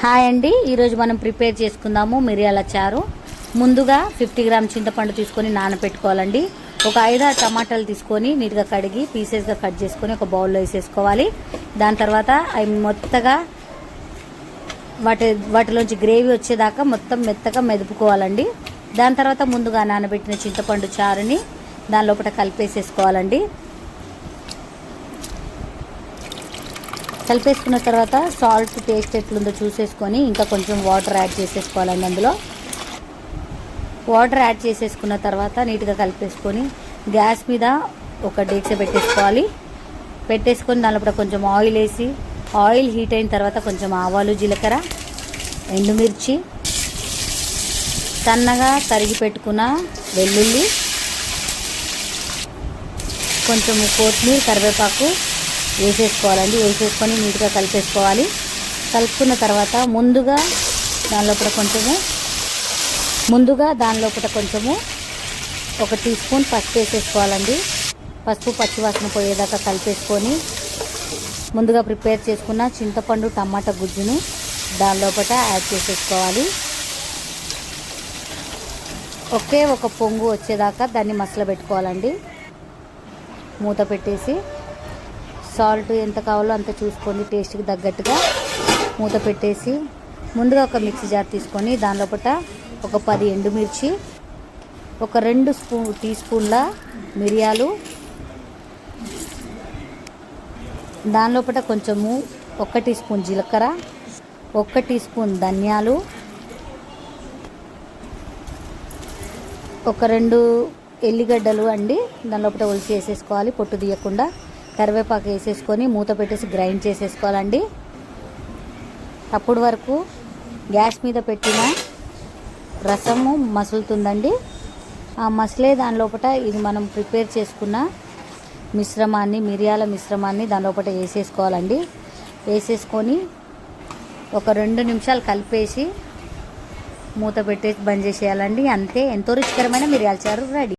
Hi అండి, ఈరోజు మనం ప్రిపేర్ చేసుకుందాము మిరియాల చారు. ముందుగా 50 గ్రామ్ చింతపండు తీసుకొని నానబెట్టుకోవాలండి. ఒక 5-6 టమాటాలు తీసుకొని నీట్గా కడిగి పీసెస్గా కట్ చేసుకొని ఒక బౌల్లో వేసేసుకోవాలి. దాని తర్వాత అవి మొత్తగా వాటిలోంచి గ్రేవీ వచ్చేదాకా మొత్తం మెత్తగా మెదుపుకోవాలండి. దాని తర్వాత ముందుగా నానబెట్టిన చింతపండు చారుని దాని లోపల కలిపేసేసుకోవాలండి. కలిపేసుకున్న తర్వాత సాల్ట్ టేస్ట్ ఎట్లుందో చూసేసుకొని ఇంకా కొంచెం వాటర్ యాడ్ చేసేసుకోవాలండి. అందులో వాటర్ యాడ్ చేసేసుకున్న తర్వాత నీట్గా కలిపేసుకొని గ్యాస్ మీద ఒక డేక్ష పెట్టేసుకోవాలి. పెట్టేసుకొని దానిలో కొంచెం ఆయిల్ వేసి ఆయిల్ హీట్ అయిన తర్వాత కొంచెం ఆవాలు, జీలకర్ర, ఎండుమిర్చి, సన్నగా తరిగి పెట్టుకున్న వెల్లుల్లి, కొంచెం కొత్తిమీర, కరివేపాకు వేసేసుకోవాలండి. వేసేసుకొని నీట్గా కలిపేసుకోవాలి. కలుపుకున్న తర్వాత ముందుగా దాని లోపల కొంచెము 1 టీ స్పూన్ పసుపు వేసేసుకోవాలండి. పసుపు పచ్చివాసన పోయేదాకా కలిపేసుకొని ముందుగా ప్రిపేర్ చేసుకున్న చింతపండు టమాటా గుజ్జును దాని లోపల యాడ్ చేసేసుకోవాలి. ఒకే ఒక పొంగు వచ్చేదాకా దాన్ని మసలబెట్టుకోవాలండి. మూత పెట్టేసి సాల్ట్ ఎంత కావాలో అంత చూసుకొని టేస్ట్కి తగ్గట్టుగా మూత పెట్టేసి ముందుగా ఒక మిక్సీ జార్ తీసుకొని దాని లోపల ఒక 10 ఎండుమిర్చి, ఒక 2 టీ స్పూన్ల మిరియాలు, దాని లోపల కొంచెము 1 టీ స్పూన్ జీలకర్ర, 1 టీ స్పూన్ ధనియాలు, ఒక 2 ఎల్లిగడ్డలు అండి దాని లోపల ఒలిచి వేసేసుకోవాలి పొట్టు తీయకుండా. కరివేపాకు వేసేసుకొని మూత పెట్టేసి గ్రైండ్ చేసేసుకోవాలండి. అప్పటి వరకు గ్యాస్ మీద పెట్టిన రసము మసులుతుందండి. ఆ మసలే దాని లోపల ఇది మనం ప్రిపేర్ చేసుకున్న మిశ్రమాన్ని, మిరియాల మిశ్రమాన్ని దాని లోపల వేసేసుకోవాలండి. వేసేసుకొని ఒక 2 నిమిషాలు కలిపేసి మూత పెట్టేసి బంద్ చేసేయాలండి. అంతే, ఎంతో రుచికరమైన మిరియాల చారు రెడీ.